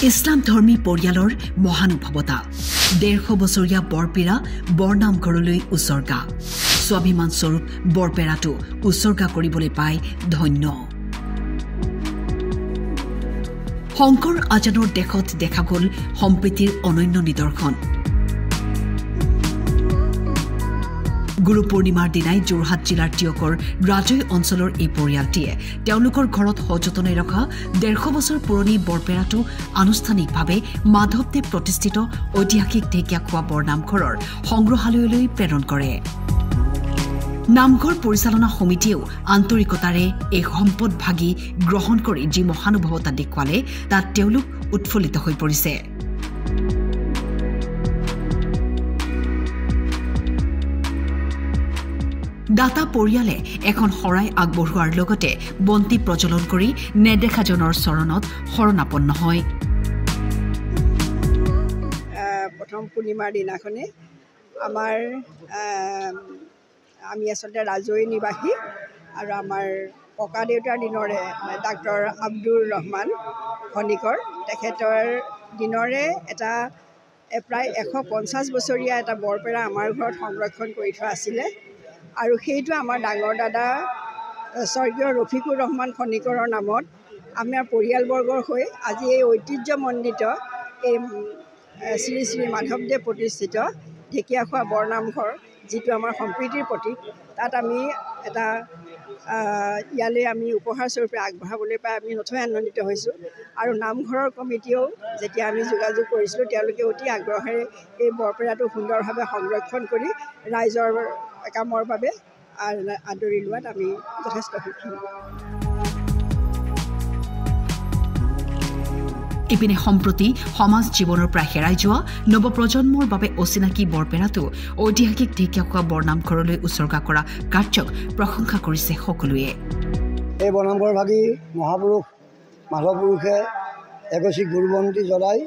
ইছলাম ধৰ্মী পৰিয়ালৰ মহানুভৱতা 150 বছৰীয়া বৰপেৰা বৰনামঘৰলৈ উছৰ্গা স্বাভিমান স্বৰূপ বৰপেৰাটো উছৰ্গা কৰিবলৈ পাই ধন্য শংকৰ আজানৰ দেশত দেখা গল সম্প্ৰীতিৰ অনন্য নিদৰ্শন গুৰু পূৰ্ণিমাৰ দিনাই যোৰহাট জিলাৰ টিয়কৰ ৰাজৈ অঞ্চলৰ এই পৰিয়ালটিয়ে তেওঁলোকৰ ঘৰত সযতনে ৰখা 150 বছৰ পুৰণি বৰপেৰাটো আনুষ্ঠানিকভাৱে মাধৱদেৱ প্ৰতিষ্ঠিত ঐতিহাসিক ঢেকীয়াখোৱা বৰনামঘৰৰ সংগ্ৰহালয়লৈ প্ৰেৰণ কৰে নামঘৰ পৰিচালনা সমিতিয়েও আন্তৰিকতাৰে এই সম্পদ ভাগি গ্ৰহণ কৰি যি মহানুভৱতা দেখুৱালে তাত তেওঁলোক উৎফুল্লিত হৈ পৰিছে দাতা পৰিয়ালে এখন শৰাই আগবঢ়োৱাৰ লগতে বন্তি প্ৰজ্বলন কৰি নেদেখাজনৰ চৰণত শৰণাপন্ন হয় প্ৰথম পূৰ্ণিমাৰ দিনাখনে আমাৰ আমি আসলে ৰাজৈ নিবাসী আৰু আমাৰ ককা দেউতাৰ দিনৰে ডাক্তৰ আব্দুৰ ৰহমান খনিকৰ তেখেতৰ দিনৰে এটা প্ৰায় 150 বছৰীয়া এটা বৰপেৰা আমাৰ ঘৰত সংৰক্ষণ কৰি থোৱা আছিলে আৰু সেইটো আমাৰ ডাঙৰ দাদা স্বৰ্গীয় ৰফিকুৰ ৰহমান খনিকৰৰ নামত আমাৰ পৰিয়ালবৰ্গৰ হৈ আজি এই ঐতিহ্যমণ্ডিত এই শ্ৰী শ্ৰী মাধৱদেৱ প্ৰতিষ্ঠিত ঢেকীয়াখোৱা বৰনামঘৰ যিটো আমাৰ সম্প্ৰীতিৰ প্ৰতীক তাত আমি এটা ইয়ালৈ আমি উপহাৰ স্বৰূপে আগবঢ়াবলৈ পাই আমি নথৈ আনন্দিত হৈছোঁ আৰু নামঘৰৰ কমিটিয়েও যেতিয়া আমি যোগাযোগ কৰিছিলোঁ তেওঁলোকে অতি আগ্ৰহেৰে এই বৰপেৰাটো সুন্দৰভাৱে সংৰক্ষণ কৰি ৰাইজৰ কামৰ বাবে আদৰি লোৱাত আমি যথেষ্ট সুখী ইপিনে সম্প্ৰতি সমাজ জীৱনৰ পৰা হেৰাই যোৱা নৱপ্ৰজন্মৰ বাবে অচিনাকি বৰপেৰাটো ঐতিহাসিক ঢেকীয়াখোৱা বৰনামঘৰলৈ উছৰ্গা কৰা কাৰ্যক প্ৰশংসা কৰিছে সকলোৱে এই বৰনামঘৰ ভাগি মহাপুৰুষ মাধৱপুৰুষে এগছি গুৰুবন্তি জ্বলাই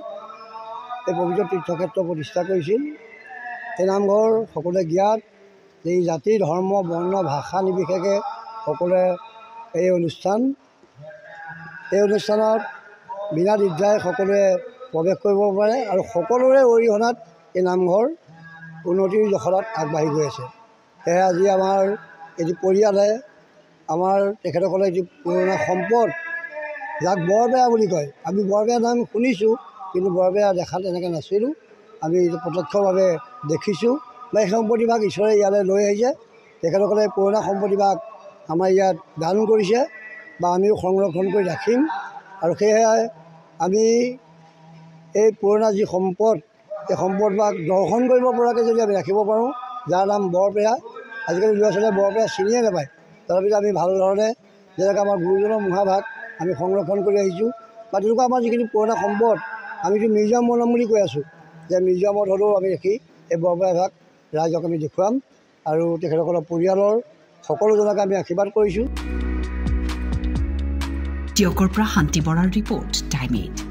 এই পবিত্ৰ তীৰ্থক্ষেত্ৰ প্ৰতিষ্ঠা কৰিছিল এই নামঘৰ সকলোৱে জ্ঞাত এই জাতি ধৰ্ম বৰ্ণ ভাষা নিৰ্বিশেষে সকলোৱে এই অনুষ্ঠানত বিনা দ্বিধাই সকলোৱে প্ৰৱেশ কৰিব পাৰে আৰু সকলোৰে অৰিহণাত এই নামঘৰ উন্নতিৰ জখলাত আগবাঢ়ি গৈ আছে সেয়ে আজি আমাৰ এটি পৰিয়ালে আমাৰ তেখেতসকলে যি পুৰণা সম্পদ যাক বৰপেৰা বুলি কয় আমি বৰপেৰা নাম শুনিছোঁ কিন্তু বৰপেৰা দেখাত এনেকৈ নাছিলোঁ আমি প্ৰত্যক্ষভাৱে দেখিছোঁ বা এই সম্পত্তিভাগ ঈশ্বৰে ইয়ালৈ লৈ আহিছে তেখেতসকলে পুৰণা সম্পত্তিভাগ আমাৰ ইয়াত দান কৰিছে বা আমিও সংৰক্ষণ কৰি ৰাখিম আৰু সেয়েহে আমি এই পুৰণা যি সম্পদ এই সম্পদভাগ দৰ্শন কৰিব পৰাকৈ যদি আমি ৰাখিব পাৰোঁ যাৰ নাম বৰপেৰা আজিকালি ল'ৰা ছোৱালীয়ে বৰপেৰা চিনিয়ে নাপায় তথাপিতো আমি ভাল ধৰণে যেনেকৈ আমাৰ গুৰুজনৰ মুখাভাগ আমি সংৰক্ষণ কৰি আহিছোঁ বা তেনেকুৱা আমাৰ যিখিনি পুৰণা সম্পদ আমিতো মিউজিয়াম বনাম বুলি কৈ আছোঁ যে মিউজিয়ামত হ'লেও আমি ৰাখি এই বৰপেৰাভাগ ৰাইজক আমি দেখুৱাম আৰু তেখেতসকলৰ পৰিয়ালৰ সকলোজনকে আমি আশীৰ্বাদ কৰিছোঁ টিয়কৰ পৰা শান্তি বৰাৰ ৰিপৰ্ট টাইম 8